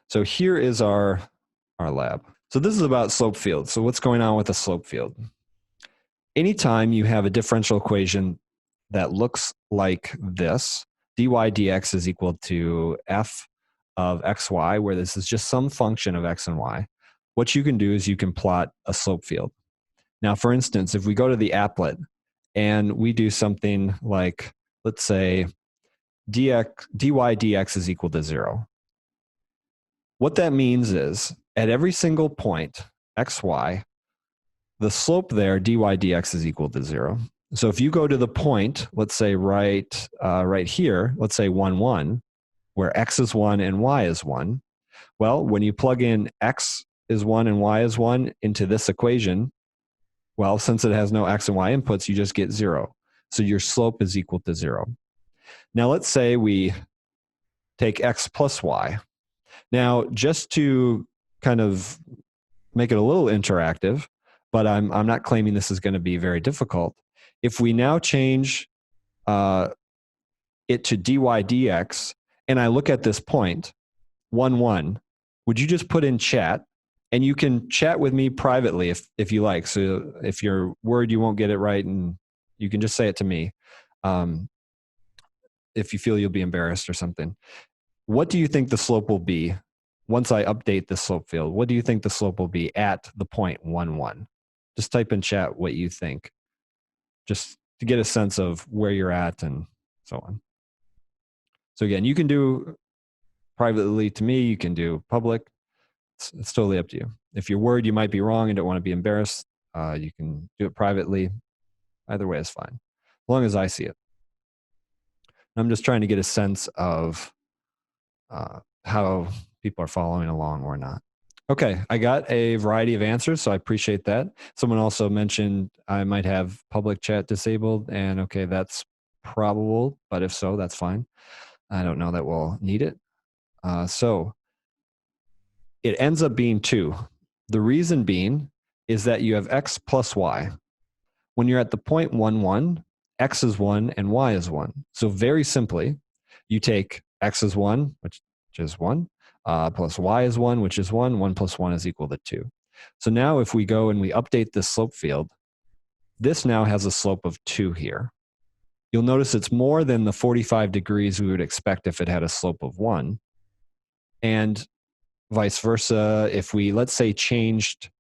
So here is our lab. So this is about slope fields. So what's going on with a slope field? Anytime you have a differential equation that looks like this, dy dx is equal to f of xy, where this is just some function of x and y, what you can do is you can plot a slope field. Now, for instance, if we go to the applet and we do something like, let's say, dy dx is equal to 0. What that means is at every single point, xy, the slope there, dy dx is equal to 0. So if you go to the point, let's say right here, let's say 1, 1, where x is 1 and y is 1, well, when you plug in x is 1 and y is 1 into this equation, well, since it has no x and y inputs, you just get 0. So your slope is equal to 0. Now let's say we take x plus y. Now, just to kind of make it a little interactive, but I'm not claiming this is going to be very difficult. If we now change it to dy dx, and I look at this point, 1, 1, would you just put in chat? And you can chat with me privately if you like. So if you're worried you won't get it right, and you can just say it to me if you feel you'll be embarrassed or something. What do you think the slope will be once I update the slope field? What do you think the slope will be at the point 1, 1? Just type in chat what you think, just to get a sense of where you're at and so on. So again, you can do privately to me, you can do public. It's totally up to you. If you're worried you might be wrong and don't want to be embarrassed, you can do it privately. Either way is fine, as long as I see it. I'm just trying to get a sense of how people are following along or not. Okay, I got a variety of answers, so I appreciate that. Someone also mentioned I might have public chat disabled, and okay, that's probable, but if so, that's fine. I don't know that we'll need it. So it ends up being 2. The reason being is that you have x plus y. When you're at the point 1, 1, x is 1 and y is 1. So very simply, you take x is 1, which is 1, plus y is 1, which is 1. 1 plus 1 is equal to 2. So now if we go and we update this slope field, this now has a slope of 2 here. You'll notice it's more than the 45 degrees we would expect if it had a slope of 1. And vice versa, if we, let's say, changed,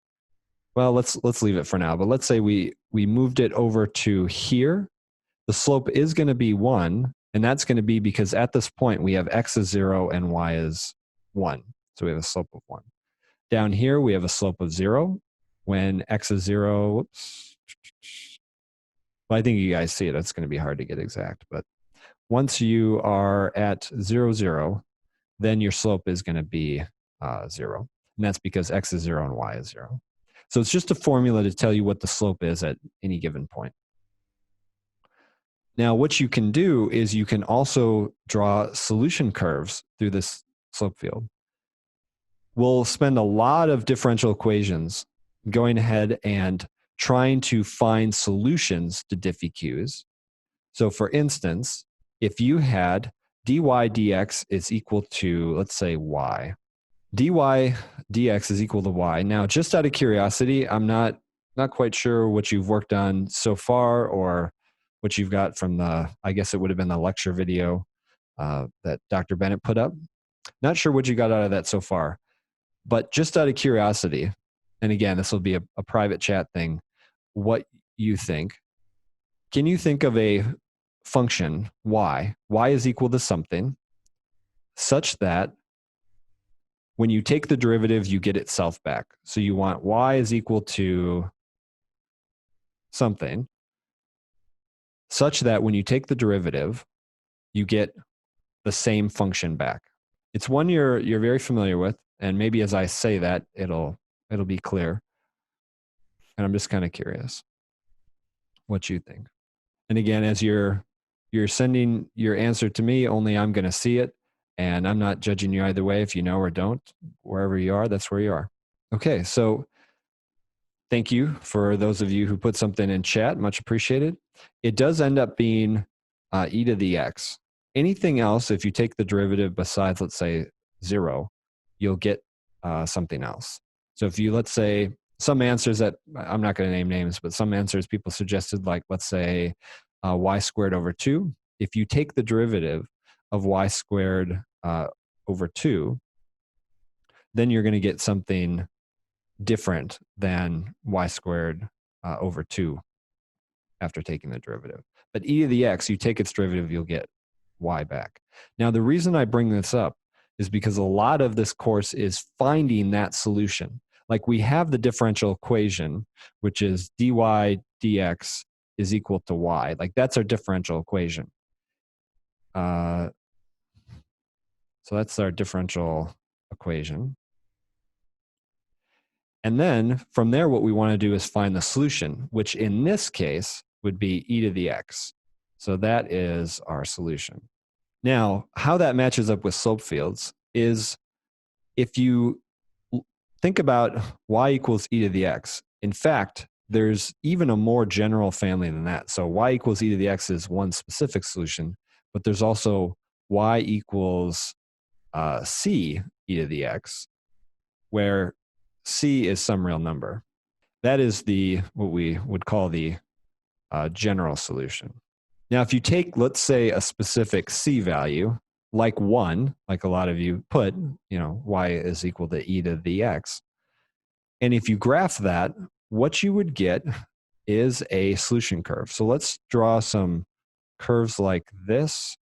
well, let's leave it for now, but let's say we moved it over to here, the slope is going to be 1, and that's going to be because at this point we have x is 0 and y is 1. So we have a slope of 1. Down here we have a slope of 0 when x is 0. Whoops. Well, I think you guys see it. It's going to be hard to get exact, but once you are at 0, 0, then your slope is going to be 0. And that's because x is 0 and y is 0. So it's just a formula to tell you what the slope is at any given point. Now, what you can do is you can also draw solution curves through this slope field. We'll spend a lot of differential equations going ahead and trying to find solutions to diffie-q's. So for instance, if you had dy dx is equal to, let's say, y. dy dx is equal to y. Now, just out of curiosity, I'm not quite sure what you've worked on so far or what you've got from the, I guess it would have been the lecture video that Dr. Bennett put up. Not sure what you got out of that so far, but just out of curiosity, and again, this will be a private chat thing, what you think. Can you think of a function, y is equal to something, such that when you take the derivative, you get itself back. So you want y is equal to something, such that when you take the derivative, you get the same function back. It's one you're very familiar with, and maybe as I say that, it'll be clear. And I'm just kind of curious what you think. And again, as you're sending your answer to me, only I'm going to see it, and I'm not judging you either way if you know or don't. Wherever you are, that's where you are. Okay, so thank you for those of you who put something in chat. Much appreciated. It does end up being e to the x. Anything else, if you take the derivative besides, let's say, 0, you'll get something else. So if you, let's say, some answers that, I'm not going to name names, but some answers people suggested, like, let's say y squared over 2. If you take the derivative of y squared over 2, then you're going to get something different than y squared over 2 after taking the derivative. But e to the x, you take its derivative, you'll get y back. Now, the reason I bring this up is because a lot of this course is finding that solution. Like, we have the differential equation, which is dy dx is equal to y. Like, that's our differential equation. So that's our differential equation. And then from there, what we want to do is find the solution, which in this case would be e to the x. So that is our solution. Now, how that matches up with slope fields is, if you think about y equals e to the x, in fact, there's even a more general family than that. So y equals e to the x is one specific solution, but there's also y equals c e to the x, where c is some real number. That is what we would call the general solution. Now, if you take, let's say, a specific c value, like 1, like a lot of you put, y is equal to e to the x, and if you graph that, what you would get is a solution curve. So let's draw some curves like this.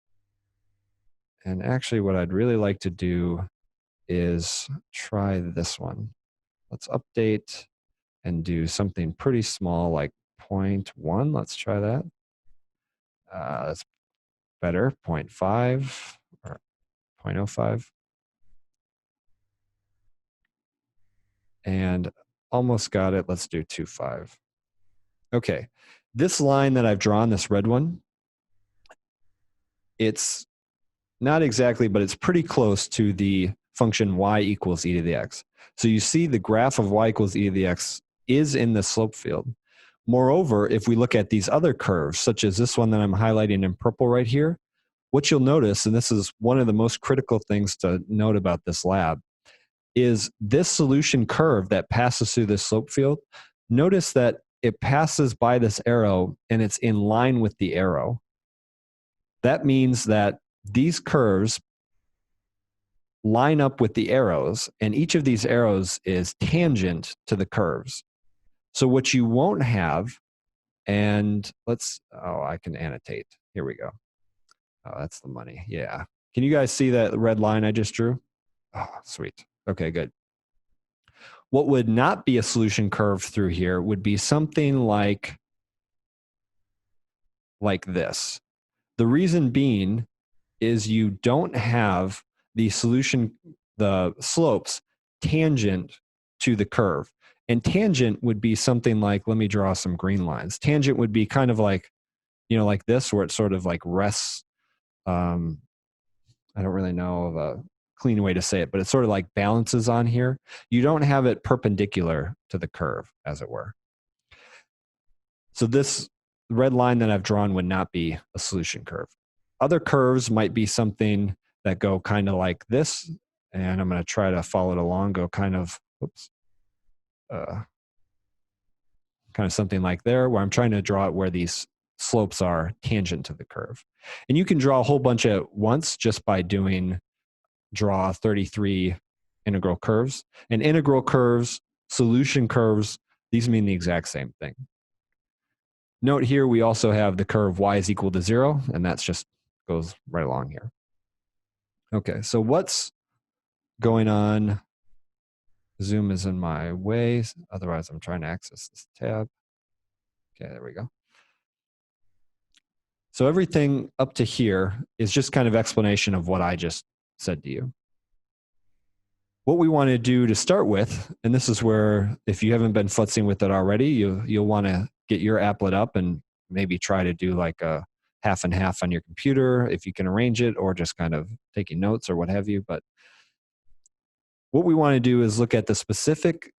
And actually, what I'd really like to do is try this one. Let's update and do something pretty small, like 0.1. Let's try that. That's better, 0.5 or 0.05. And almost got it. Let's do 2.5. Okay, this line that I've drawn, this red one, it's not exactly, but it's pretty close to the function y equals e to the x. So you see the graph of y equals e to the x is in the slope field. Moreover, if we look at these other curves, such as this one that I'm highlighting in purple right here, what you'll notice, and this is one of the most critical things to note about this lab, is this solution curve that passes through this slope field. Notice that it passes by this arrow and it's in line with the arrow. That means that these curves line up with the arrows, and each of these arrows is tangent to the curves. So what you won't have, and I can annotate. Here we go. Oh, that's the money. Yeah. Can you guys see that red line I just drew? Oh, sweet. Okay, good. What would not be a solution curve through here would be something like this. The reason being is you don't have the slopes tangent to the curve. And tangent would be something like, let me draw some green lines. Tangent would be kind of like, like this, where it sort of like rests. I don't really know of a clean way to say it, but it sort of like balances on here. You don't have it perpendicular to the curve, as it were. So this red line that I've drawn would not be a solution curve. Other curves might be something that go kind of like this, and I'm going to try to follow it along, go kind of, kind of something like there, where I'm trying to draw it where these slopes are tangent to the curve. And you can draw a whole bunch at once just by draw 33 integral curves. And integral curves, solution curves, these mean the exact same thing. Note here, we also have the curve y is equal to 0, and that's just goes right along here. Okay, so what's going on? Zoom is in my way. Otherwise, I'm trying to access this tab. Okay, there we go. So everything up to here is just kind of explanation of what I just said to you. What we want to do to start with, and this is where, if you haven't been futzing with it already, you'll want to get your applet up and maybe try to do like a half and half on your computer if you can arrange it, or just kind of taking notes or what have you. But what we want to do is look at the specific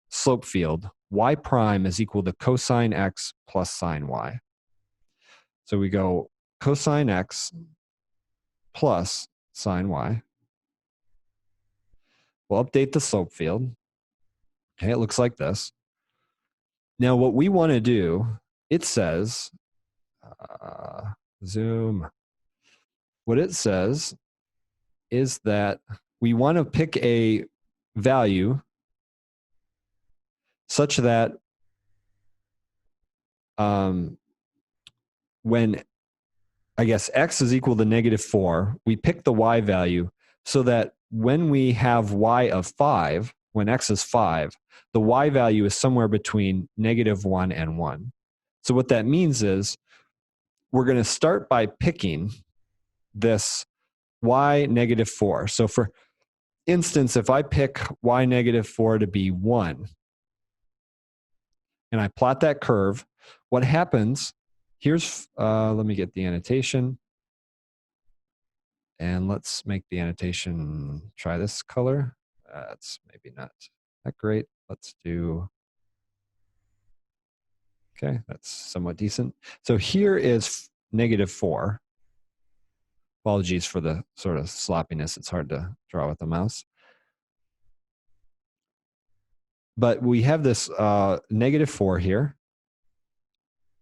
slope field. Y prime is equal to cosine x plus sine y. So we go cosine x plus sine y. We'll update the slope field. Okay, it looks like this. Now, what we want to do, it says, zoom. What it says is that we want to pick a value such that when, I guess, x is equal to -4, we pick the y value so that when we have y of 5, when x is 5, the y value is somewhere between -1 and 1. So what that means is we're going to start by picking this y -4. So for instance, if I pick y -4 to be 1, and I plot that curve, what happens, here's, let me get the annotation. And let's make the annotation, try this color. That's maybe not that great. Let's do, okay, that's somewhat decent. So here is -4. Apologies for the sort of sloppiness. It's hard to draw with the mouse. But we have this -4 here.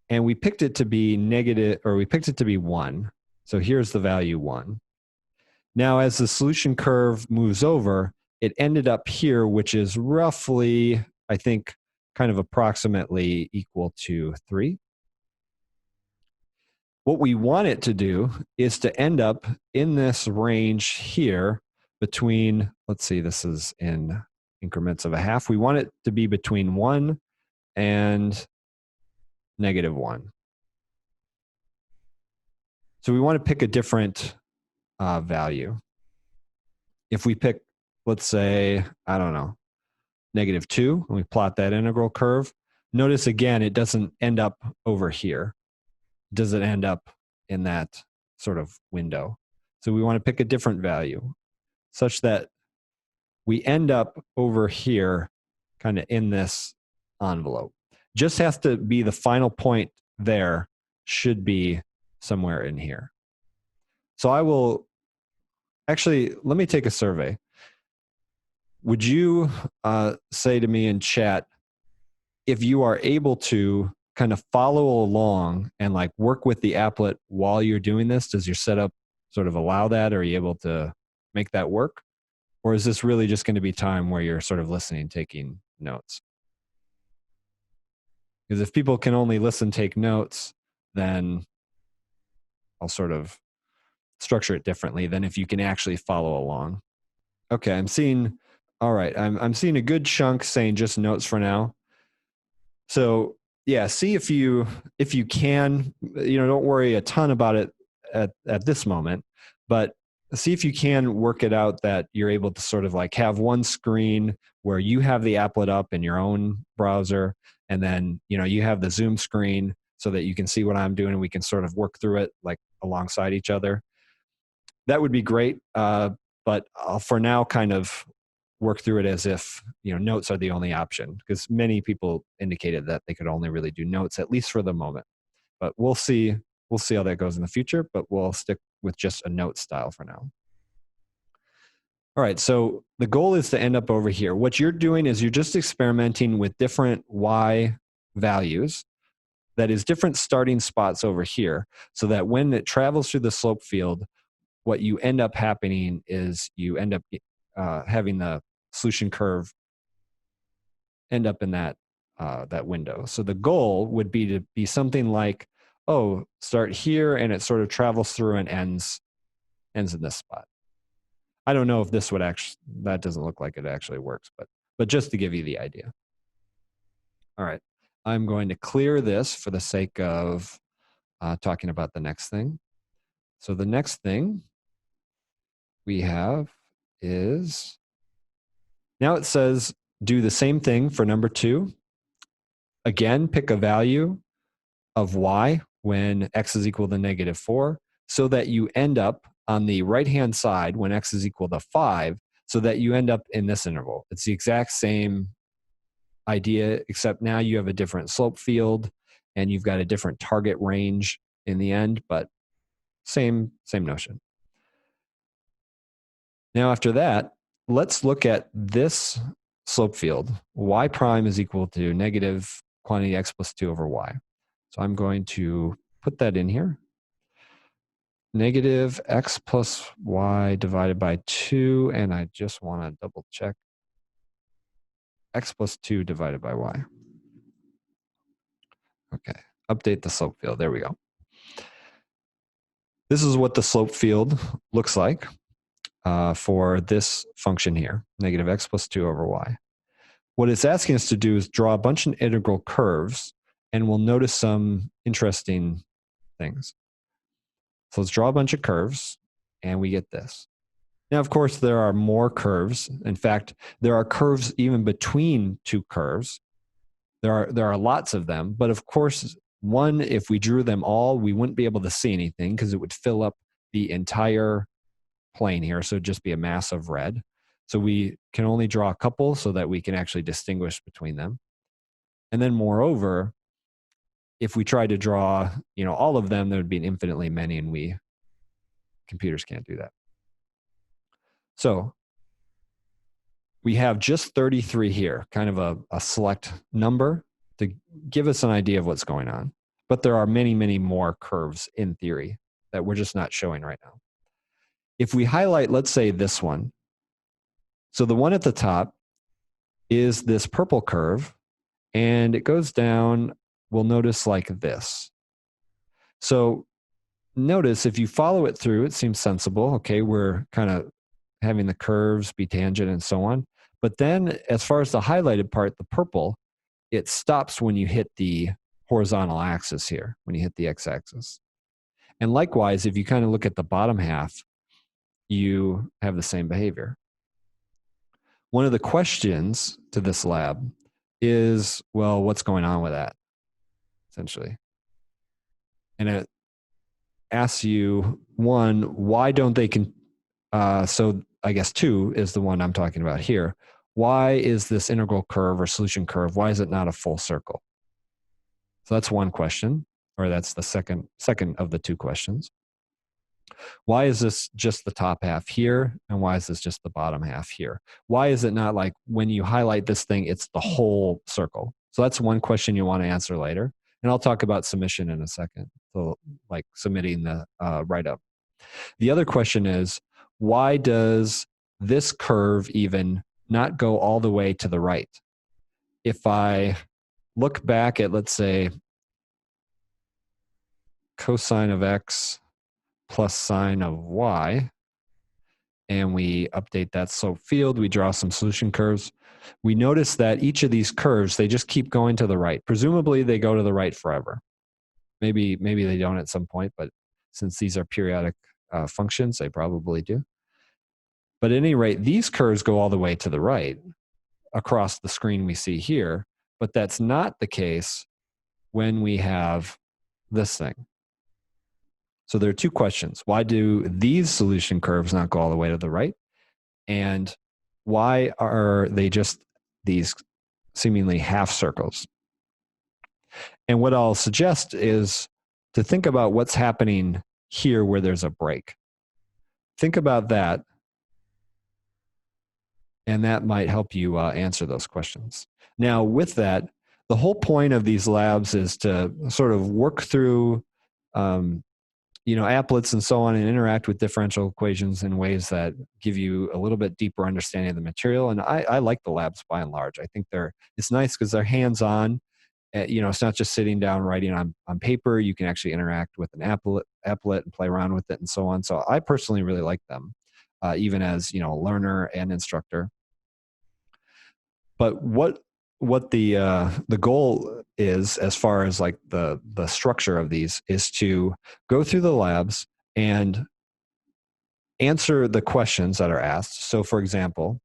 And we picked it to be negative, or we picked it to be 1. So here's the value 1. Now, as the solution curve moves over, it ended up here, which is roughly, I think, kind of approximately equal to 3. What we want it to do is to end up in this range here between, let's see, this is in increments of a half. We want it to be between 1 and -1. So we want to pick a different value. If we pick, let's say, I don't know, -2, and we plot that integral curve, notice again, it doesn't end up over here. It doesn't end up in that sort of window. So we want to pick a different value such that we end up over here, kind of in this envelope. Just has to be the final point there, should be somewhere in here. So I will actually, let me take a survey. Would you say to me in chat if you are able to kind of follow along and like work with the applet while you're doing this? Does your setup sort of allow that? Or are you able to make that work? Or is this really just going to be time where you're sort of listening, taking notes? Because if people can only listen, take notes, then I'll sort of structure it differently than if you can actually follow along. Okay, I'm seeing, all right, I'm seeing a good chunk saying just notes for now. So yeah, see if you can, don't worry a ton about it at this moment, but see if you can work it out that you're able to sort of like have one screen where you have the applet up in your own browser, and then you have the Zoom screen so that you can see what I'm doing and we can sort of work through it like alongside each other. That would be great. But I'll for now kind of work through it as if notes are the only option, because many people indicated that they could only really do notes, at least for the moment. But we'll see how that goes in the future, but we'll stick with just a note style for now. All right, so the goal is to end up over here. What you're doing is you're just experimenting with different y values, that is different starting spots over here, so that when it travels through the slope field, what you end up happening is you end up having the solution curve end up in that window. So the goal would be to be something like, oh, start here and it sort of travels through and ends in this spot. I don't know if this would actually, that doesn't look like it actually works, but just to give you the idea. All right, I'm going to clear this for the sake of talking about the next thing. So the next thing we have is, now it says do the same thing for number 2. Again, pick a value of y when x is equal to -4, so that you end up on the right-hand side when x is equal to 5, so that you end up in this interval. It's the exact same idea, except now you have a different slope field and you've got a different target range in the end, but same notion. Now after that, let's look at this slope field. Y prime is equal to negative quantity x plus 2 over y. So I'm going to put that in here. Negative x plus y divided by 2, and I just want to double check x plus 2 divided by y. Okay, update the slope field. There we go. This is what the slope field looks like for this function here, negative x plus 2 over y. What it's asking us to do is draw a bunch of integral curves, and we'll notice some interesting things. So let's draw a bunch of curves, and we get this. Now, of course, there are more curves. In fact, there are curves even between two curves. There are lots of them, but of course, one, if we drew them all, we wouldn't be able to see anything because it would fill up the entire plane here. So it'd just be a mass of red. So we can only draw a couple so that we can actually distinguish between them. And then moreover, if we tried to draw, all of them, there would be infinitely many, and computers can't do that. So we have just 33 here, kind of a select number to give us an idea of what's going on. But there are many, many more curves in theory that we're just not showing right now. If we highlight, let's say this one. So the one at the top is this purple curve, and it goes down, we'll notice like this. So notice if you follow it through, it seems sensible. Okay, we're kind of having the curves be tangent and so on. But then as far as the highlighted part, the purple, it stops when you hit the horizontal axis here, when you hit the x-axis. And likewise, if you kind of look at the bottom half, you have the same behavior. One of the questions to this lab is, well, what's going on with that, essentially? And it asks you, one, why don't they so I guess 2 is the one I'm talking about here. Why is this integral curve or solution curve, why is it not a full circle? So that's one question, or that's the second of the two questions. Why is this just the top half here, and why is this just the bottom half here? Why is it not like when you highlight this thing, it's the whole circle? So that's one question you want to answer later. And I'll talk about submission in a second, so like submitting the write-up. The other question is, why does this curve even not go all the way to the right? If I look back at, let's say, cosine of x plus sine of y, and we update that slope field, we draw some solution curves, we notice that each of these curves, they just keep going to the right. Presumably, they go to the right forever. Maybe they don't at some point, but since these are periodic functions, they probably do. But at any rate, these curves go all the way to the right across the screen we see here, but that's not the case when we have this thing. So there are two questions. Why do these solution curves not go all the way to the right? And why are they just these seemingly half circles? And what I'll suggest is to think about what's happening here where there's a break. Think about that, and that might help you answer those questions. Now, with that, the whole point of these labs is to sort of work through applets and so on, and interact with differential equations in ways that give you a little bit deeper understanding of the material. And I like the labs by and large. I think it's nice because they're hands-on. It's not just sitting down writing on paper. You can actually interact with an applet and play around with it and so on. So I personally really like them, even as a learner and instructor. But what the goal is, as far as like the structure of these, is to go through the labs and answer the questions that are asked. So, for example,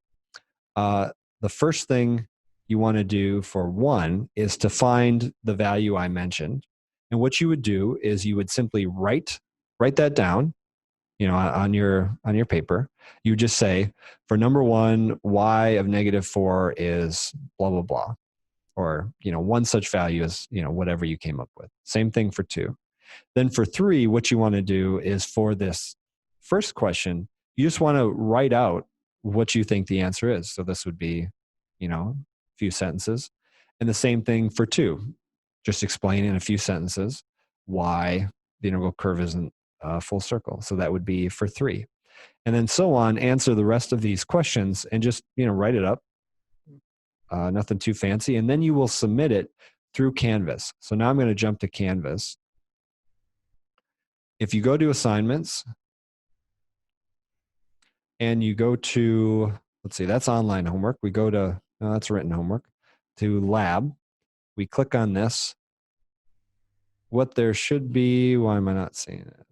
the first thing you want to do for one is to find the value I mentioned. And what you would do is you would simply write that down, on your paper. You would just say, for number one, y of -4 is blah, blah, blah. Or, one such value is, whatever you came up with. Same thing for 2. Then for 3, what you want to do is, for this first question, you just want to write out what you think the answer is. So this would be, a few sentences. And the same thing for 2. Just explain in a few sentences why the integral curve isn't a full circle. So that would be for 3. And then so on, answer the rest of these questions and just, write it up. Nothing too fancy. And then you will submit it through Canvas. So now I'm going to jump to Canvas. If you go to assignments and you go to, let's see, that's online homework. We go to, that's written homework, to lab. We click on this. What there should be, why am I not seeing it?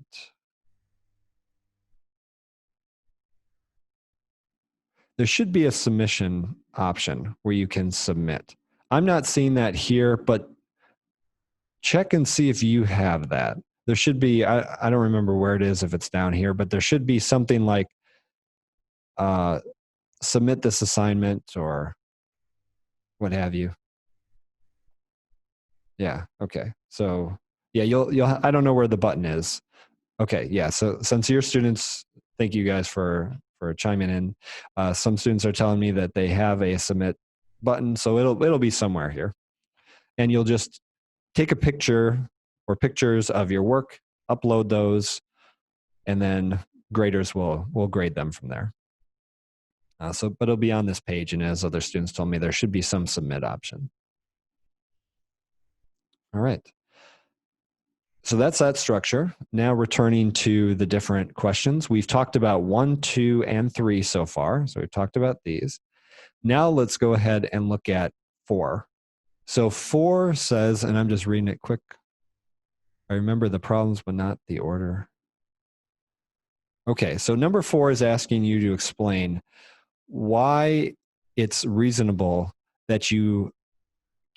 There should be a submission option where you can submit. I'm not seeing that here, but check and see if you have that. There should be, I don't remember where it is if it's down here, but there should be something like submit this assignment or what have you. Yeah, okay. So yeah, you'll I don't know where the button is. Okay, yeah. So since your students, thank you guys for chiming in. Some students are telling me that they have a submit button, so it'll be somewhere here. And you'll just take a picture or pictures of your work, upload those, and then graders will grade them from there. But it'll be on this page, and as other students told me, there should be some submit option. All right. So that's that structure. Now returning to the different questions. We've talked about 1, 2, and 3 so far. So we've talked about these. Now let's go ahead and look at 4. So 4 says, and I'm just reading it quick. I remember the problems, but not the order. Okay, so number 4 is asking you to explain why it's reasonable that you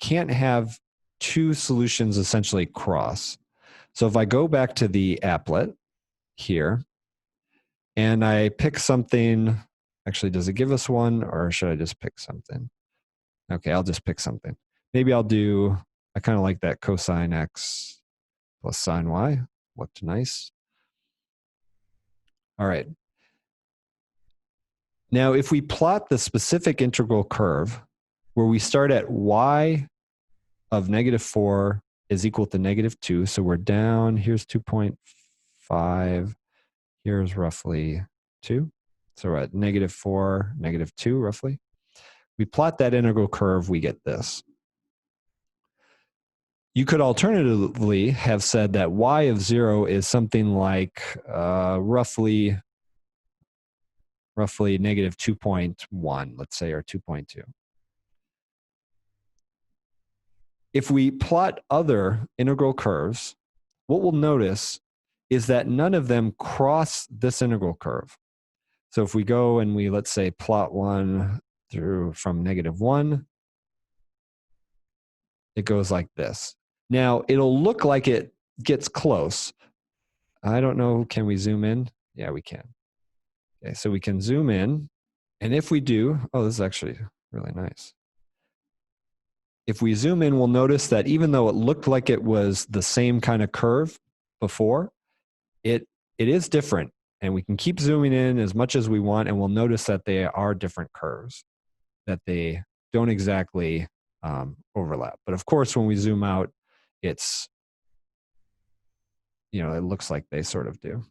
can't have 2 solutions essentially cross. So if I go back to the applet here and I pick something, actually, does it give us one or should I just pick something? Okay, I'll just pick something. Maybe I kind of like that cosine x plus sine y. Looked nice. All right. Now, if we plot the specific integral curve where we start at y of -4 is equal to -2. So we're down, here's 2.5, here's roughly 2. So we're at -4, -2 roughly. We plot that integral curve, we get this. You could alternatively have said that y of 0 is something like roughly -2.1, let's say, or 2.2. If we plot other integral curves, what we'll notice is that none of them cross this integral curve. So if we go and we, let's say, plot one through from -1, it goes like this. Now, it'll look like it gets close. I don't know, can we zoom in? Yeah, we can. Okay, so we can zoom in. And if we do, oh, this is actually really nice. If we zoom in, we'll notice that even though it looked like it was the same kind of curve before, it is different. And we can keep zooming in as much as we want, and we'll notice that they are different curves, that they don't exactly overlap. But of course, when we zoom out, it's, it looks like they sort of do.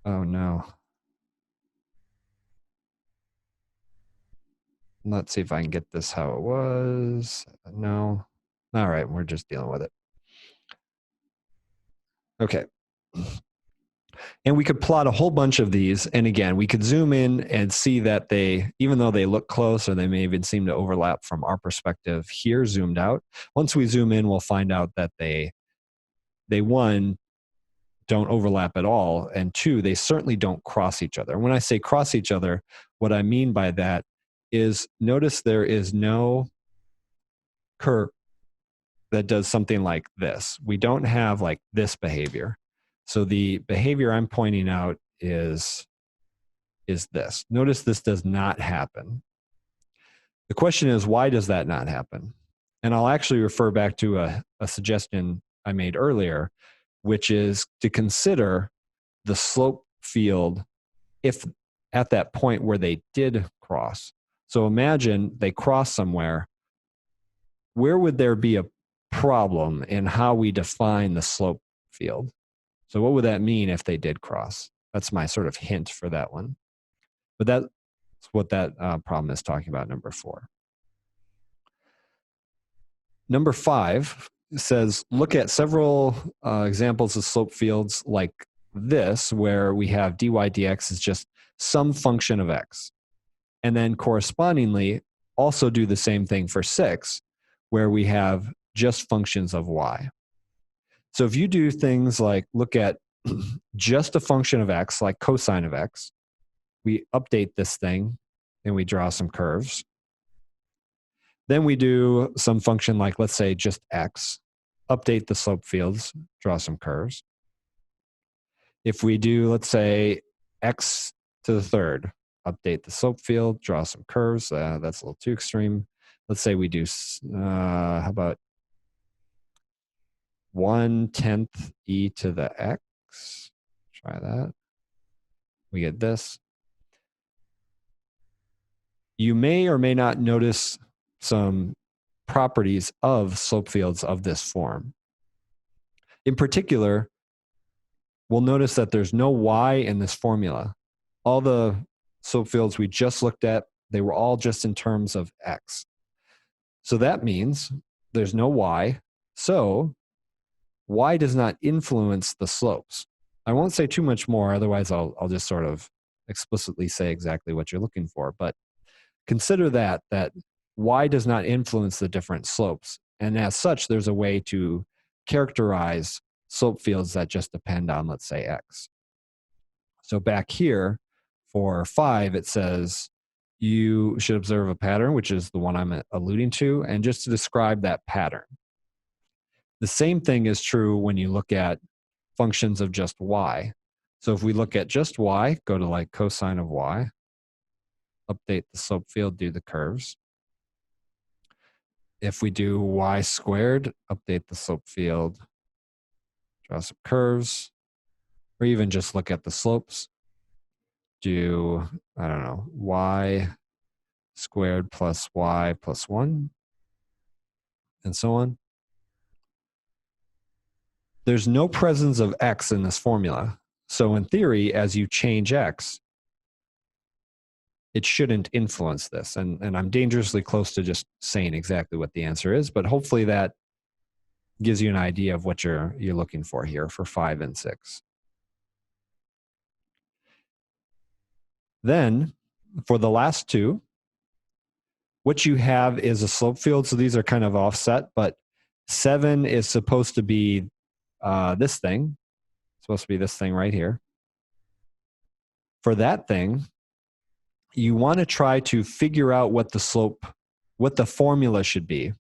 Oh, no. Let's see if I can get this how it was. No. All right, we're just dealing with it. Okay. And we could plot a whole bunch of these. And again, we could zoom in and see that even though they look close or they may even seem to overlap from our perspective here zoomed out, once we zoom in, we'll find out that they one, don't overlap at all. And 2, they certainly don't cross each other. And when I say cross each other, what I mean by that is notice there is no curve that does something like this. We don't have like this behavior. So the behavior I'm pointing out is this. Notice this does not happen. The question is, why does that not happen? And I'll actually refer back to a suggestion I made earlier, which is to consider the slope field if at that point where they did cross. So imagine they cross somewhere. Where would there be a problem in how we define the slope field? So what would that mean if they did cross? That's my sort of hint for that one. But that's what that problem is talking about, number 4. Number 5 says, look at several examples of slope fields like this, where we have dy dx is just some function of x. And then correspondingly, also do the same thing for 6, where we have just functions of y. So if you do things like look at just a function of x, like cosine of x, we update this thing and we draw some curves. Then we do some function like, let's say, just x, update the slope fields, draw some curves. If we do, let's say, x to the third, update the slope field, draw some curves. That's a little too extreme. Let's say we do, how about 1/10 e to the x? Try that. We get this. You may or may not notice some properties of slope fields of this form. In particular, we'll notice that there's no y in this formula. All the slope fields we just looked at, they were all just in terms of x. So that means there's no y. So y does not influence the slopes. I won't say too much more, otherwise I'll just sort of explicitly say exactly what you're looking for. But consider that y does not influence the different slopes. And as such, there's a way to characterize slope fields that just depend on, let's say, x. So back here for 5, it says you should observe a pattern, which is the one I'm alluding to, and just to describe that pattern. The same thing is true when you look at functions of just y. So if we look at just y, go to like cosine of y, update the slope field, do the curves. If we do y squared, update the slope field, draw some curves, or even just look at the slopes, do, I don't know, y squared plus y plus 1, and so on. There's no presence of x in this formula. So in theory, as you change x, it shouldn't influence this. And I'm dangerously close to just saying exactly what the answer is, but hopefully that gives you an idea of what you're looking for here for 5 and 6. Then for the last 2, what you have is a slope field. So these are kind of offset, but 7 is supposed to be this thing. It's supposed to be this thing right here. For that thing, you want to try to figure out what the formula should be.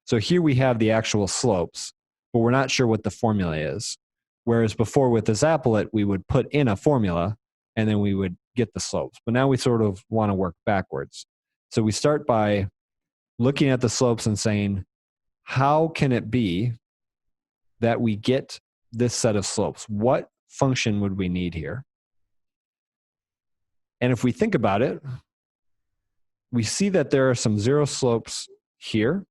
So here we have the actual slopes, but we're not sure what the formula is. Whereas before with this applet, we would put in a formula and then we would get the slopes. But now we sort of want to work backwards. So we start by looking at the slopes and saying, how can it be that we get this set of slopes? What function would we need here? And if we think about it, we see that there are some zero slopes here,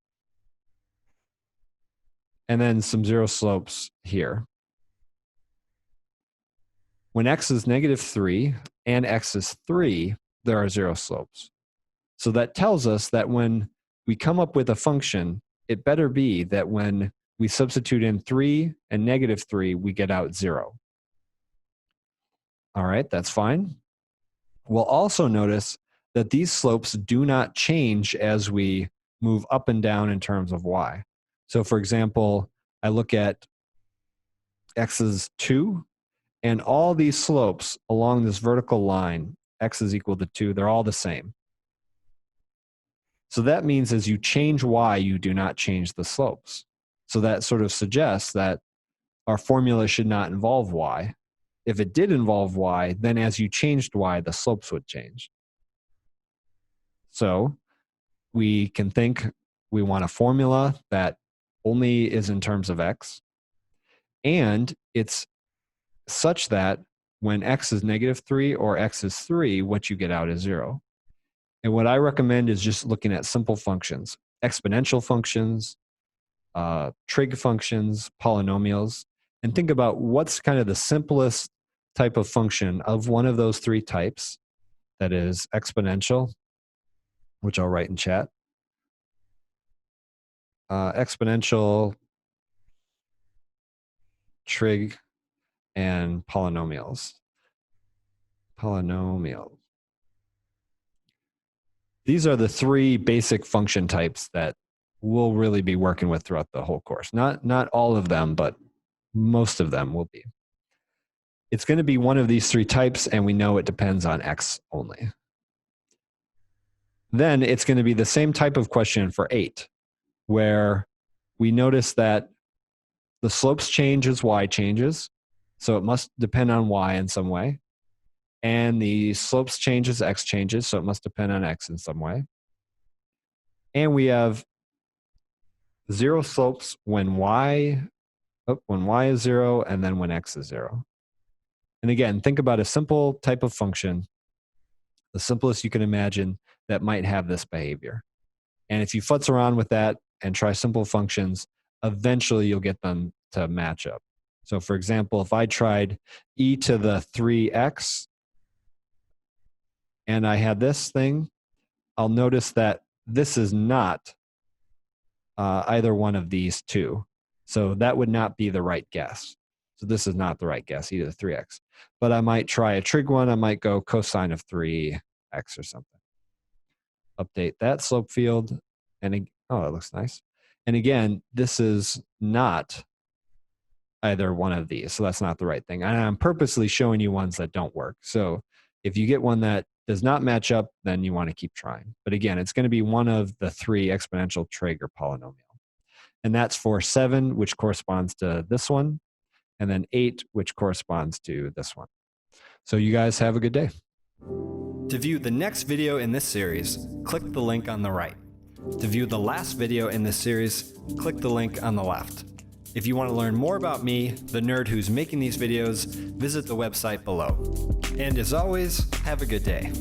and then some zero slopes here. When x is -3 and x is 3, there are zero slopes. So that tells us that when we come up with a function, it better be that when we substitute in 3 and -3, we get out 0. All right, that's fine. We'll also notice that these slopes do not change as we move up and down in terms of y. So for example, I look at x is 2, and all these slopes along this vertical line, x is equal to 2, they're all the same. So that means as you change y, you do not change the slopes. So that sort of suggests that our formula should not involve y. If it did involve y, then as you changed y, the slopes would change. So we can think we want a formula that only is in terms of x, and it's such that when x is -3 or x is 3, what you get out is 0. And what I recommend is just looking at simple functions, exponential functions, trig functions, polynomials, and think about what's kind of the simplest type of function of one of those three types. That is exponential, which I'll write in chat. Exponential, trig, and polynomials. These are the three basic function types that we'll really be working with throughout the whole course. Not all of them, but most of them will be. It's going to be one of these three types, and we know it depends on x only. Then it's going to be the same type of question for 8, where we notice that the slopes change as y changes, so it must depend on y in some way. And the slopes change as x changes, so it must depend on x in some way. And we have 0 slopes when y is 0, and then when x is 0. And again, think about a simple type of function, the simplest you can imagine, that might have this behavior. And if you futz around with that and try simple functions, eventually you'll get them to match up. So for example, if I tried e to the 3x and I had this thing, I'll notice that this is not either one of these two. So that would not be the right guess. So this is not the right guess, e to the 3x. But I might try a trig one. I might go cosine of 3x or something. Update that slope field. And oh, it looks nice. And again, this is not either one of these. So that's not the right thing. And I'm purposely showing you ones that don't work. So if you get one that does not match up, then you want to keep trying. But again, it's going to be one of the three: exponential, trig, or polynomial. And that's for 7, which corresponds to this one, and then 8, which corresponds to this one. So you guys have a good day. To view the next video in this series, click the link on the right. To view the last video in this series, click the link on the left. If you want to learn more about me, the nerd who's making these videos, visit the website below. And as always, have a good day.